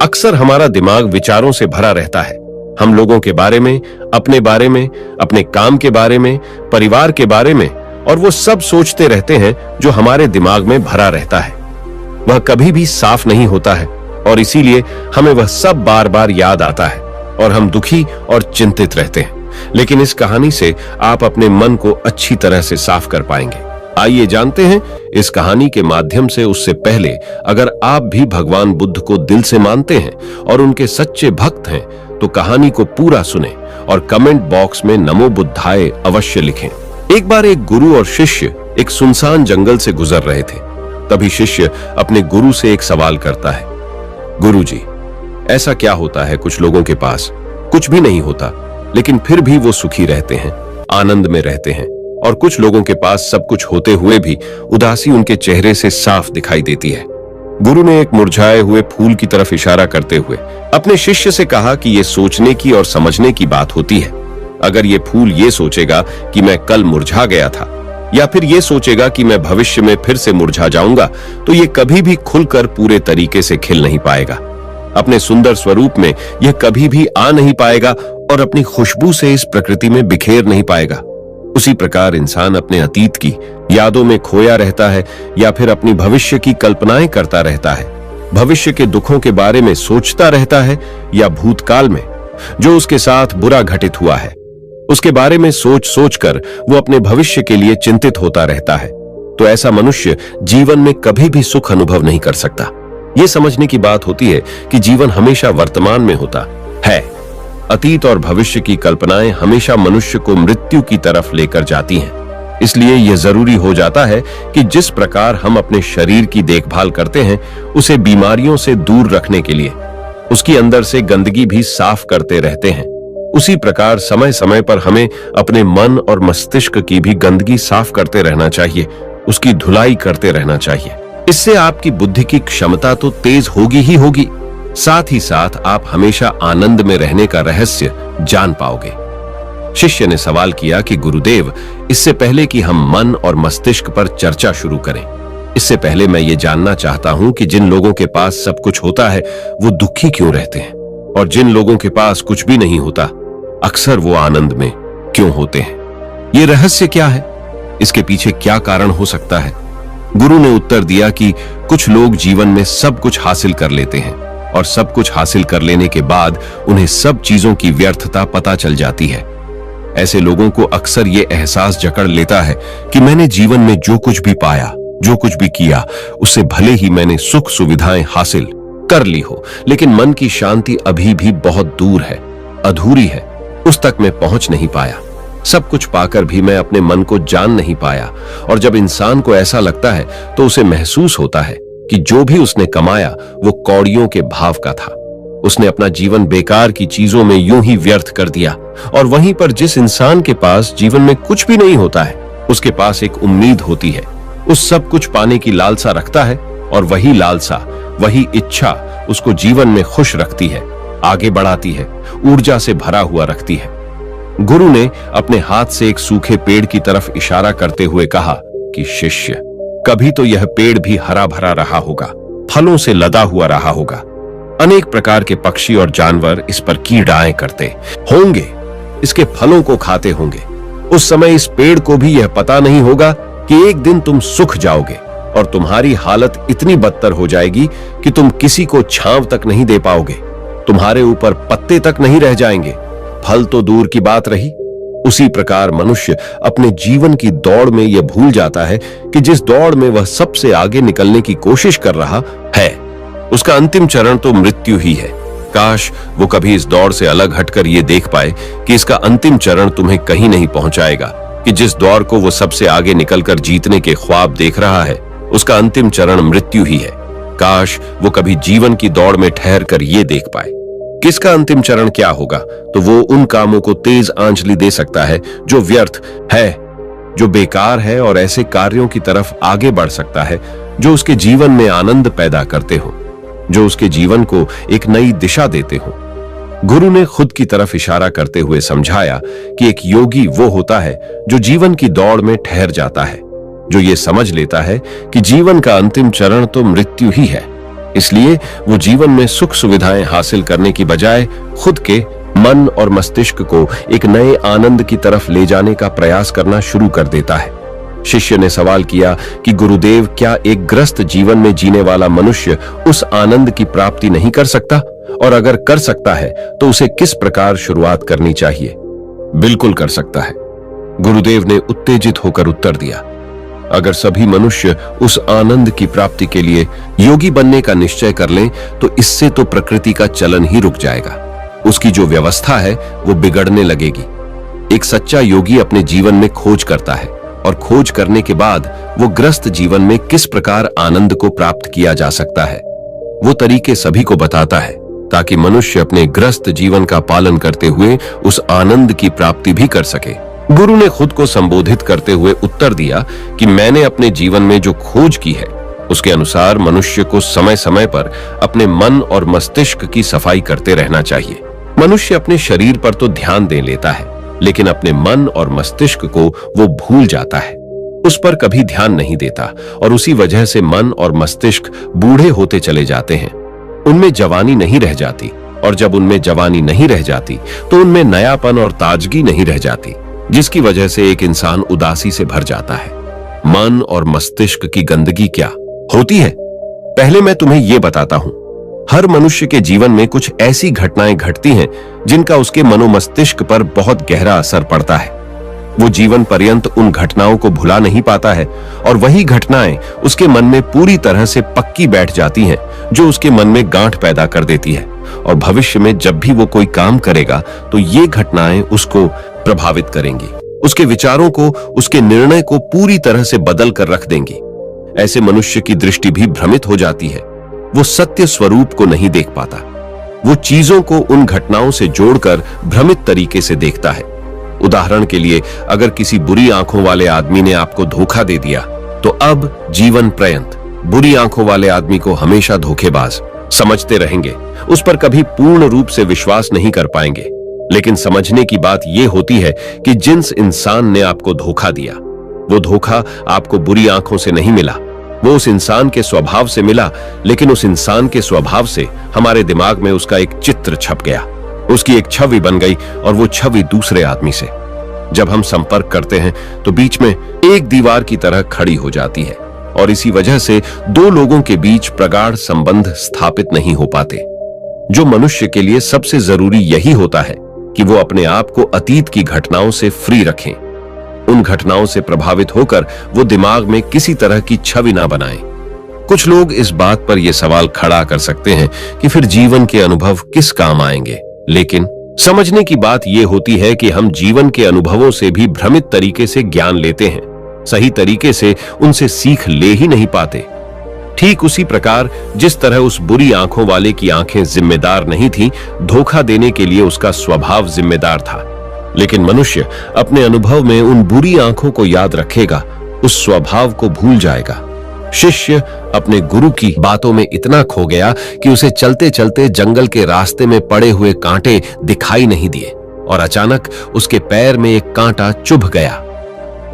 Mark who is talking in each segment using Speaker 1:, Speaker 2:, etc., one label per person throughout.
Speaker 1: अक्सर हमारा दिमाग विचारों से भरा रहता है। हम लोगों के बारे में, अपने काम के बारे में, परिवार के बारे में, और वो सब सोचते रहते हैं जो हमारे दिमाग में भरा रहता है। वह कभी भी साफ नहीं होता है और इसीलिए हमें वह सब बार बार याद आता है और हम दुखी और चिंतित रहते हैं। लेकिन इस कहानी से आप अपने मन को अच्छी तरह से साफ कर पाएंगे। आइए जानते हैं इस कहानी के माध्यम से। उससे पहले अगर आप भी भगवान बुद्ध को दिल से मानते हैं और उनके सच्चे भक्त हैं तो कहानी को पूरा सुनें और कमेंट बॉक्स में नमो बुद्धाय अवश्य लिखें। एक बार एक गुरु और शिष्य एक सुनसान जंगल से गुजर रहे थे। तभी शिष्य अपने गुरु से एक सवाल करता है, गुरुजी, ऐसा क्या होता है कुछ लोगों के पास कुछ भी नहीं होता लेकिन फिर भी वो सुखी रहते हैं, आनंद में रहते हैं, और कुछ लोगों के पास सब कुछ होते हुए भी उदासी उनके चेहरे से साफ दिखाई देती है। गुरु ने एक मुरझाए हुए फूल की तरफ इशारा करते हुए अपने शिष्य से कहा कि यह सोचने की और समझने की बात होती है। अगर ये फूल ये सोचेगा कि मैं कल मुरझा गया था या फिर ये सोचेगा कि मैं भविष्य में फिर से मुरझा जाऊंगा तो ये कभी भी खुलकर पूरे तरीके से खिल नहीं पाएगा। अपने सुंदर स्वरूप में यह कभी भी आ नहीं पाएगा और अपनी खुशबू से इस प्रकृति में बिखेर नहीं पाएगा। उसी प्रकार इंसान अपने अतीत की यादों में खोया रहता है या फिर अपनी भविष्य की कल्पनाएं करता रहता है। भविष्य के दुखों के बारे में सोचता रहता है या भूतकाल में जो उसके साथ बुरा घटित हुआ है उसके बारे में सोच सोचकर वो अपने भविष्य के लिए चिंतित होता रहता है। तो ऐसा मनुष्य जीवन में कभी भी सुख अनुभव नहीं कर सकता। ये समझने की बात होती है कि जीवन हमेशा वर्तमान में होता है। अतीत और भविष्य की कल्पनाएं हमेशा मनुष्य को मृत्यु की तरफ लेकर जाती हैं। इसलिए यह जरूरी हो जाता है कि जिस प्रकार हम अपने शरीर की देखभाल करते हैं उसे बीमारियों से दूर रखने के लिए उसकी अंदर से गंदगी भी साफ करते रहते हैं, उसी प्रकार समय समय पर हमें अपने मन और मस्तिष्क की भी गंदगी साफ करते रहना चाहिए, उसकी धुलाई करते रहना चाहिए। इससे आपकी बुद्धि की क्षमता तो तेज होगी ही होगी, साथ ही साथ आप हमेशा आनंद में रहने का रहस्य जान पाओगे। शिष्य ने सवाल किया कि गुरुदेव, इससे पहले कि हम मन और मस्तिष्क पर चर्चा शुरू करें, इससे पहले मैं ये जानना चाहता हूं कि जिन लोगों के पास सब कुछ होता है वो दुखी क्यों रहते हैं और जिन लोगों के पास कुछ भी नहीं होता अक्सर वो आनंद में क्यों होते हैं? ये रहस्य क्या है? इसके पीछे क्या कारण हो सकता है? गुरु ने उत्तर दिया कि कुछ लोग जीवन में सब कुछ हासिल कर लेते हैं और सब कुछ हासिल कर लेने के बाद उन्हें सब चीजों की व्यर्थता पता चल जाती है। ऐसे लोगों को अक्सर ये एहसास जकड़ लेता है कि मैंने जीवन में जो कुछ भी पाया, जो कुछ भी किया, उससे भले ही मैंने सुख सुविधाएं हासिल कर ली हो लेकिन मन की शांति अभी भी बहुत दूर है, अधूरी है, उस तक मैं पहुंच नहीं पाया। सब कुछ पाकर भी मैं अपने मन को जान नहीं पाया। और जब इंसान को ऐसा लगता है तो उसे महसूस होता है कि जो भी उसने कमाया वो कौड़ियों के भाव का था। उसने अपना जीवन बेकार की चीजों में यूं ही व्यर्थ कर दिया। और वहीं पर जिस इंसान के पास जीवन में कुछ भी नहीं होता है उसके पास एक उम्मीद होती है, उस सब कुछ पाने की लालसा रखता है और वही लालसा, वही इच्छा उसको जीवन में खुश रखती है, आगे बढ़ाती है, ऊर्जा से भरा हुआ रखती है। गुरु ने अपने हाथ से एक सूखे पेड़ की तरफ इशारा करते हुए कहा कि शिष्य, कभी तो यह पेड़ भी हरा भरा रहा होगा, फलों से लदा हुआ रहा होगा। अनेक प्रकार के पक्षी और जानवर इस पर कीड़ाएं करते होंगे, इसके फलों को खाते होंगे। उस समय इस पेड़ को भी यह पता नहीं होगा कि एक दिन तुम सूख जाओगे और तुम्हारी हालत इतनी बदतर हो जाएगी कि तुम किसी को छांव तक नहीं दे पाओगे, तुम्हारे ऊपर पत्ते तक नहीं रह जाएंगे, फल तो दूर की बात रही। उसी प्रकार मनुष्य अपने जीवन की दौड़ में यह भूल जाता है कि जिस दौड़ में वह सबसे आगे निकलने की कोशिश कर रहा है उसका अंतिम चरण तो मृत्यु ही है। काश वो कभी इस दौड़ से अलग हटकर ये देख पाए कि इसका अंतिम चरण तुम्हें कहीं नहीं पहुंचाएगा, कि जिस दौड़ को वो सबसे आगे निकलकर जीतने के ख्वाब देख रहा है उसका अंतिम चरण मृत्यु ही है। काश वो कभी जीवन की दौड़ में ठहर कर ये देख पाए किसका अंतिम चरण क्या होगा, तो वो उन कामों को तेज आंचली दे सकता है जो व्यर्थ है, जो बेकार है, और ऐसे कार्यों की तरफ आगे बढ़ सकता है जो उसके जीवन में आनंद पैदा करते हो, जो उसके जीवन को एक नई दिशा देते हो। गुरु ने खुद की तरफ इशारा करते हुए समझाया कि एक योगी वो होता है जो जीवन की दौड़ में ठहर जाता है, जो ये समझ लेता है कि जीवन का अंतिम चरण तो मृत्यु ही है इसलिए वो जीवन में सुख सुविधाएं हासिल करने की बजाय खुद के मन और मस्तिष्क को एक नए आनंद की तरफ ले जाने का प्रयास करना शुरू कर देता है। शिष्य ने सवाल किया कि गुरुदेव, क्या एक ग्रस्त जीवन में जीने वाला मनुष्य उस आनंद की प्राप्ति नहीं कर सकता, और अगर कर सकता है तो उसे किस प्रकार शुरुआत करनी चाहिए? बिल्कुल कर सकता है, गुरुदेव ने उत्तेजित होकर उत्तर दिया। अगर सभी मनुष्य उस आनंद की प्राप्ति के लिए योगी बनने का निश्चय कर लें तो इससे तो प्रकृति का चलन ही रुक जाएगा। उसकी जो व्यवस्था है वो बिगड़ने लगेगी। एक सच्चा योगी अपने जीवन में खोज करता है और खोज करने के बाद वो ग्रस्त जीवन में किस प्रकार आनंद को प्राप्त किया जा सकता है वो तरीके सभी को बताता है, ताकि मनुष्य अपने ग्रस्त जीवन का पालन करते हुए उस आनंद की प्राप्ति भी कर सके। गुरु ने खुद को संबोधित करते हुए उत्तर दिया कि मैंने अपने जीवन में जो खोज की है उसके अनुसार मनुष्य को समय समय पर अपने मन और मस्तिष्क की सफाई करते रहना चाहिए। मनुष्य अपने शरीर पर तो ध्यान दे लेता है, लेकिन अपने मन और मस्तिष्क को वो भूल जाता है, उस पर कभी ध्यान नहीं देता, और उसी वजह से मन और मस्तिष्क बूढ़े होते चले जाते हैं। उनमें जवानी नहीं रह जाती, और जब उनमें जवानी नहीं रह जाती तो उनमें नयापन और ताजगी नहीं रह जाती, जिसकी वजह से एक इंसान उदासी से भर जाता है। मन और मस्तिष्क की गंदगी क्या होती है, पहले मैं तुम्हें यह बताता हूं। हर मनुष्य के जीवन में कुछ ऐसी घटनाएं घटती हैं जिनका उसके मनोमस्तिष्क पर बहुत गहरा असर पड़ता है। वो जीवन पर्यंत उन घटनाओं को भुला नहीं पाता है, और वही घटनाएं उसके मन में पूरी तरह से पक्की बैठ जाती हैं, जो उसके मन में गांठ पैदा कर देती है, और भविष्य में जब भी वो कोई काम करेगा तो ये घटनाएं उसको प्रभावित करेंगी, उसके विचारों को, उसके निर्णय को पूरी तरह से बदल कर रख देंगी। ऐसे मनुष्य की दृष्टि भी भ्रमित हो जाती है, वो सत्य स्वरूप को नहीं देख पाता, वो चीजों को उन घटनाओं से जोड़कर भ्रमित तरीके से देखता है। उदाहरण के लिए, अगर किसी बुरी आंखों वाले आदमी ने आपको धोखा दे दिया तो अब जीवन पर्यंत बुरी आंखों वाले आदमी को हमेशा धोखेबाज समझते रहेंगे, उस पर कभी पूर्ण रूप से विश्वास नहीं कर पाएंगे। लेकिन समझने की बात यह होती है कि जिस इंसान ने आपको धोखा दिया, वो धोखा आपको बुरी आंखों से नहीं मिला, वो उस इंसान के स्वभाव से मिला, लेकिन उस इंसान के स्वभाव से हमारे दिमाग में उसका एक चित्र छप गया, उसकी एक छवि बन गई, और वो छवि दूसरे आदमी से जब हम संपर्क करते हैं तो बीच में एक दीवार की तरह खड़ी हो जाती है, और इसी वजह से दो लोगों के बीच प्रगाढ़ संबंध स्थापित नहीं हो पाते। जो मनुष्य के लिए सबसे जरूरी यही होता है कि वो अपने आप को अतीत की घटनाओं से फ्री रखें। उन घटनाओं से प्रभावित होकर वो दिमाग में किसी तरह की छवि ना बनाएं। कुछ लोग इस बात पर यह सवाल खड़ा कर सकते हैं कि फिर जीवन के अनुभव किस काम आएंगे, लेकिन समझने की बात यह होती है कि हम जीवन के अनुभवों से भी भ्रमित तरीके से ज्ञान लेते हैं, सही तरीके से उनसे सीख ले ही नहीं पाते। ठीक उसी प्रकार जिस तरह उस बुरी आंखों वाले की आंखें जिम्मेदार नहीं थी, धोखा देने के लिए उसका स्वभाव जिम्मेदार था, लेकिन मनुष्य अपने अनुभव में उन बुरी आंखों को याद रखेगा, उस स्वभाव को भूल जाएगा। शिष्य अपने गुरु की बातों में इतना खो गया कि उसे चलते चलते जंगल के रास्ते में पड़े हुए कांटे दिखाई नहीं दिए, और अचानक उसके पैर में एक कांटा चुभ गया।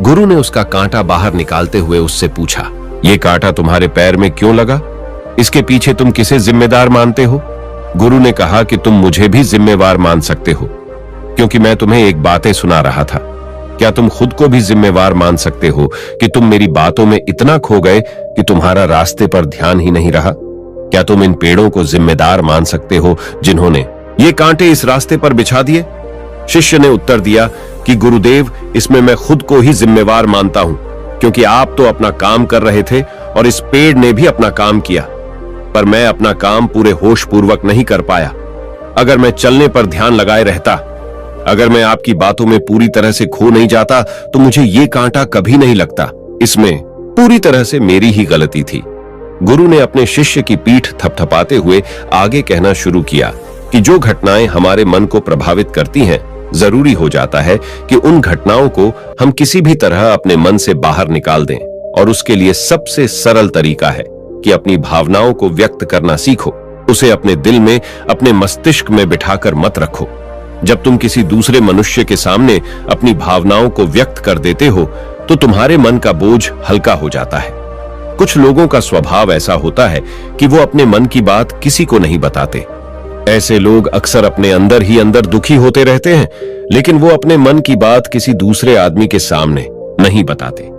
Speaker 1: गुरु ने उसका कांटा बाहर निकालते हुए उससे पूछा, ये कांटा तुम्हारे पैर में क्यों लगा? इसके पीछे तुम किसे जिम्मेदार मानते हो? गुरु ने कहा कि तुम मुझे भी जिम्मेवार मान सकते हो, क्योंकि मैं तुम्हें एक बातें सुना रहा था। क्या तुम खुद को भी जिम्मेवार मान सकते हो कि तुम मेरी बातों में इतना खो गए कि तुम्हारा रास्ते पर ध्यान ही नहीं रहा? क्या तुम इन पेड़ों को जिम्मेदार मान सकते हो जिन्होंने ये कांटे इस रास्ते पर बिछा दिए? शिष्य ने उत्तर दिया कि गुरुदेव, इसमें मैं खुद को ही जिम्मेवार मानता हूं, क्योंकि आप तो अपना काम कर रहे थे और इस पेड़ ने भी अपना काम किया, पर मैं अपना काम पूरे होश पूर्वक नहीं कर पाया। अगर मैं चलने पर ध्यान लगाए रहता, अगर मैं आपकी बातों में पूरी तरह से खो नहीं जाता, तो मुझे ये कांटा कभी नहीं लगता। इसमें पूरी तरह से मेरी ही गलती थी। गुरु ने अपने शिष्य की पीठ थपथपाते हुए आगे कहना शुरू किया कि जो घटनाएं हमारे मन को प्रभावित करती हैं, जरूरी हो जाता है कि उन घटनाओं को हम किसी भी तरह अपने मन से बाहर निकाल दें, और उसके लिए सबसे सरल तरीका है कि अपनी भावनाओं को व्यक्त करना सीखो। उसे अपने दिल में, अपने मस्तिष्क में बिठाकर मत रखो। जब तुम किसी दूसरे मनुष्य के सामने अपनी भावनाओं को व्यक्त कर देते हो तो तुम्हारे मन का बोझ हल्का हो जाता है। कुछ लोगों का स्वभाव ऐसा होता है कि वो अपने मन की बात किसी को नहीं बताते। ऐसे लोग अक्सर अपने अंदर ही अंदर दुखी होते रहते हैं, लेकिन वो अपने मन की बात किसी दूसरे आदमी के सामने नहीं बताते।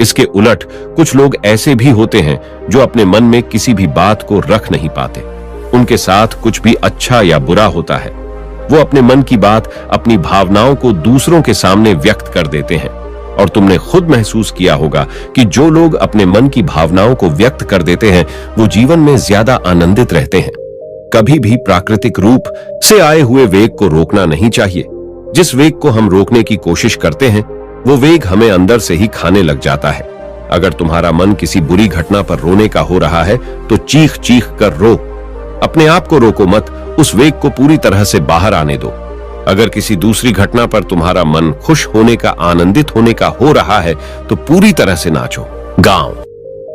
Speaker 1: इसके उलट कुछ लोग ऐसे भी होते हैं जो अपने मन में किसी भी बात को रख नहीं पाते। उनके साथ कुछ भी अच्छा या बुरा होता है, वो अपने मन की बात, अपनी भावनाओं को दूसरों के सामने व्यक्त कर देते हैं। और तुमने खुद महसूस किया होगा कि जो लोग अपने मन की भावनाओं को व्यक्त कर देते हैं वो जीवन में ज्यादा आनंदित रहते हैं। कभी भी प्राकृतिक रूप से आए हुए वेग को रोकना नहीं चाहिए। जिस वेग को हम रोकने की कोशिश करते हैं वो वेग हमें अंदर से ही खाने लग जाता है। अगर तुम्हारा मन किसी बुरी घटना पर रोने का हो रहा है तो चीख चीख कर रो, अपने आप को रोको मत, उस वेग को पूरी तरह से बाहर आने दो। अगर किसी दूसरी घटना पर तुम्हारा मन खुश होने का, आनंदित होने का हो रहा है तो पूरी तरह से नाचो, गाओ,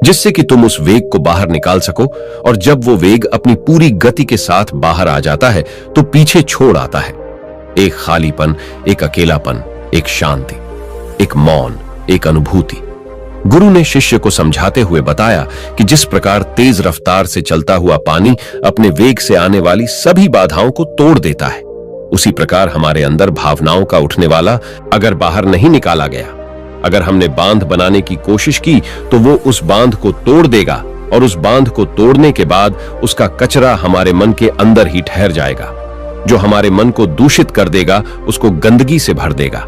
Speaker 1: जिससे कि तुम उस वेग को बाहर निकाल सको। और जब वो वेग अपनी पूरी गति के साथ बाहर आ जाता है तो पीछे छोड़ आता है एक खालीपन, एक अकेलापन, एक शांति, एक मौन, एक अनुभूति। गुरु ने शिष्य को समझाते हुए बताया कि जिस प्रकार तेज रफ्तार से चलता हुआ पानी अपने वेग से आने वाली सभी बाधाओं को तोड़ देता है, उसी प्रकार हमारे अंदर भावनाओं का उठने वाला अगर बाहर नहीं निकाला गया, अगर हमने बांध बनाने की कोशिश की तो वो उस बांध को तोड़ देगा। और उस बांध को तोड़ने के बाद उसका कचरा हमारे मन के अंदर ही ठहर जाएगा, जो हमारे मन को दूषित कर देगा, उसको गंदगी से भर देगा।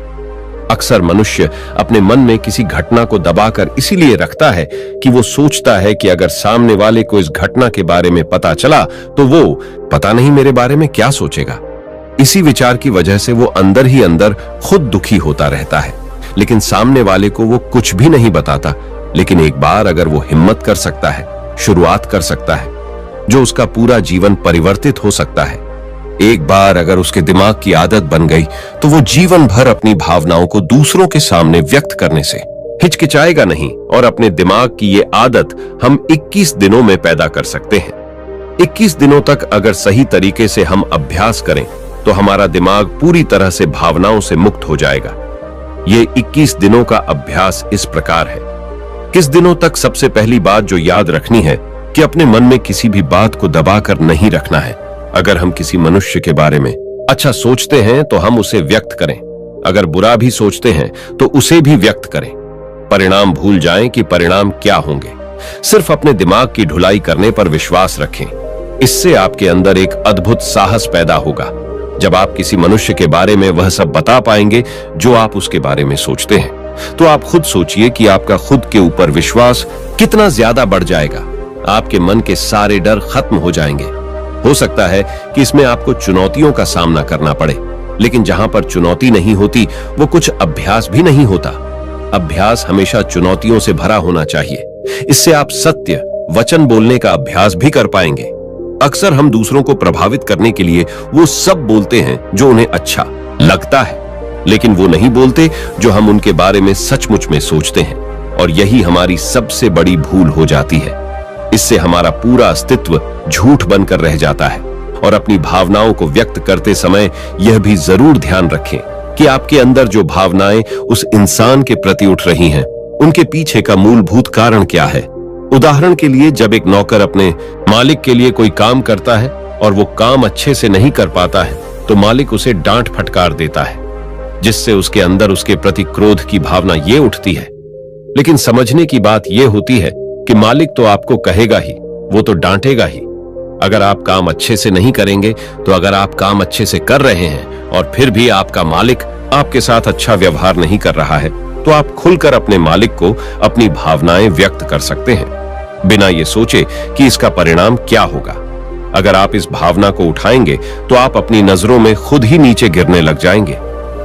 Speaker 1: अक्सर मनुष्य अपने मन में किसी घटना को दबाकर इसीलिए रखता है कि वो सोचता है कि अगर सामने वाले को इस घटना के बारे में पता चला तो वो पता नहीं मेरे बारे में क्या सोचेगा। इसी विचार की वजह से वो अंदर ही अंदर खुद दुखी होता रहता है, लेकिन सामने वाले को वो कुछ भी नहीं बताता। लेकिन एक बार अगर वो हिम्मत कर सकता है, शुरुआत कर सकता है, जो उसका पूरा जीवन परिवर्तित हो सकता है। एक बार अगर उसके दिमाग की आदत बन गई तो वो जीवन भर अपनी भावनाओं को दूसरों के सामने व्यक्त करने से हिचकिचाएगा नहीं। और अपने दिमाग की ये आदत हम 21 दिनों में पैदा कर सकते हैं। 21 दिनों तक अगर सही तरीके से हम अभ्यास करें तो हमारा दिमाग पूरी तरह से भावनाओं से मुक्त हो जाएगा। ये 21 दिनों का अभ्यास इस प्रकार है। किस दिनों तक? सबसे पहली बात जो याद रखनी है कि अपने मन में किसी भी बात को दबाकर नहीं रखना है। अगर हम किसी मनुष्य के बारे में अच्छा सोचते हैं तो हम उसे व्यक्त करें, अगर बुरा भी सोचते हैं तो उसे भी व्यक्त करें। परिणाम भूल जाएं कि परिणाम क्या होंगे, सिर्फ अपने दिमाग की ढुलाई करने पर विश्वास रखें। इससे आपके अंदर एक अद्भुत साहस पैदा होगा। जब आप किसी मनुष्य के बारे में वह सब बता पाएंगे जो आप उसके बारे में सोचते हैं, तो आप खुद सोचिए कि आपका खुद के ऊपर विश्वास कितना ज्यादा बढ़ जाएगा। आपके मन के सारे डर खत्म हो जाएंगे। हो सकता है कि इसमें आपको चुनौतियों का सामना करना पड़े, लेकिन जहां पर चुनौती नहीं होती वो कुछ अभ्यास भी नहीं होता। अभ्यास हमेशा चुनौतियों से भरा होना चाहिए। इससे आप सत्य वचन बोलने का अभ्यास भी कर पाएंगे। अक्सर हम दूसरों को प्रभावित करने के लिए वो सब बोलते हैं जो उन्हें अच्छा लगता है, लेकिन वो नहीं बोलते जो हम उनके बारे में सचमुच में सोचते हैं। और यही हमारी सबसे बड़ी भूल हो जाती है। इससे हमारा पूरा अस्तित्व झूठ बनकर रह जाता है। और अपनी भावनाओं को व्यक्त करते समय यह भी जरूर ध्यान रखें कि आपके अंदर जो भावनाएं उस इंसान के प्रति उठ रही हैं, उनके पीछे का मूलभूत कारण क्या है। उदाहरण के लिए, जब एक नौकर अपने मालिक के लिए कोई काम करता है और वो काम अच्छे से नहीं कर पाता है तो मालिक उसे डांट फटकार देता है, जिससे उसके अंदर उसके प्रति क्रोध की भावना ये उठती है। लेकिन समझने की बात यह होती है कि मालिक तो आपको कहेगा ही, वो तो डांटेगा ही। अगर आप काम अच्छे से नहीं करेंगे तो अगर आप काम अच्छे से कर रहे हैं और फिर भी आपका मालिक आपके साथ अच्छा व्यवहार नहीं कर रहा है, तो आप खुलकर अपने मालिक को अपनी भावनाएं व्यक्त कर सकते हैं, बिना ये सोचे कि इसका परिणाम क्या होगा। अगर आप इस भावना को उठाएंगे तो आप अपनी नजरों में खुद ही नीचे गिरने लग जाएंगे।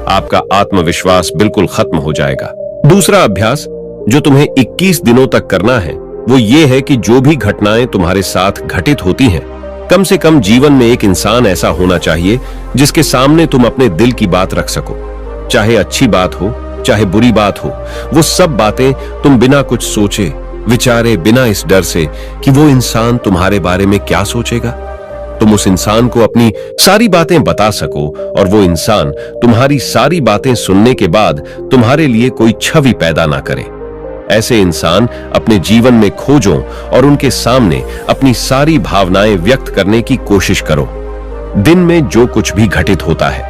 Speaker 1: आपका आत्मविश्वास बिल्कुल खत्म हो जाएगा। दूसरा अभ्यास जो तुम्हें 21 दिनों तक करना है वो ये है कि जो भी घटनाएं तुम्हारे साथ घटित होती हैं, कम से कम जीवन में एक इंसान ऐसा होना चाहिए जिसके सामने तुम अपने दिल की बात रख सको। चाहे अच्छी बात हो, चाहे बुरी बात हो, वो सब बातें तुम बिना कुछ सोचे विचारे, बिना इस डर से कि वो इंसान तुम्हारे बारे में क्या सोचेगा, तुम उस इंसान को अपनी सारी बातें बता सको और वो इंसान तुम्हारी सारी बातें सुनने के बाद तुम्हारे लिए कोई छवि पैदा ना करे। ऐसे इंसान अपने जीवन में खोजो और उनके सामने अपनी सारी भावनाएं व्यक्त करने की कोशिश करो। दिन में जो कुछ भी घटित होता है,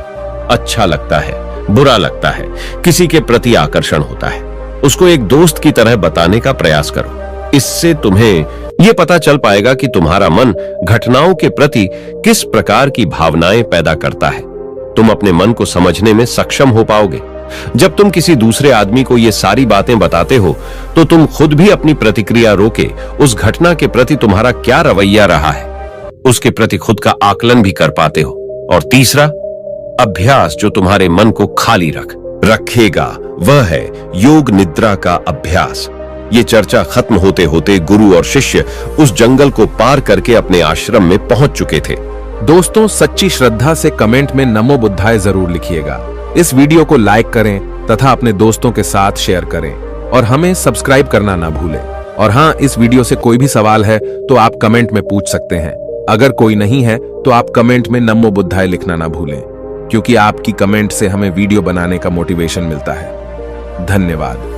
Speaker 1: अच्छा लगता है, बुरा लगता है, किसी के प्रति आकर्षण होता है, उसको एक दोस्त की तरह बताने का प्रयास करो। इससे तुम्हें यह पता चल पाएगा कि तुम्हारा मन घटनाओं के प्रति किस प्रकार की भावनाएं पैदा करता है। तुम अपने मन को समझने में सक्षम हो पाओगे। जब तुम किसी दूसरे आदमी को ये सारी बातें बताते हो तो तुम खुद भी अपनी प्रतिक्रिया रोके उस घटना के प्रति तुम्हारा क्या रवैया रहा है, उसके प्रति खुद का आकलन भी कर पाते हो। और तीसरा अभ्यास जो तुम्हारे मन को खाली रखेगा वह है योग निद्रा का अभ्यास। ये चर्चा खत्म होते होते गुरु और शिष्य उस जंगल को पार करके अपने आश्रम में पहुंच चुके थे।
Speaker 2: दोस्तों, सच्ची श्रद्धा से कमेंट में नमो बुद्धाय जरूर लिखिएगा। इस वीडियो को लाइक करें तथा अपने दोस्तों के साथ शेयर करें और हमें सब्सक्राइब करना ना भूलें। और हाँ, इस वीडियो से कोई भी सवाल है तो आप कमेंट में पूछ सकते हैं। अगर कोई नहीं है तो आप कमेंट में नमो बुद्धाय लिखना ना भूलें, क्योंकि आपकी कमेंट से हमें वीडियो बनाने का मोटिवेशन मिलता है। धन्यवाद।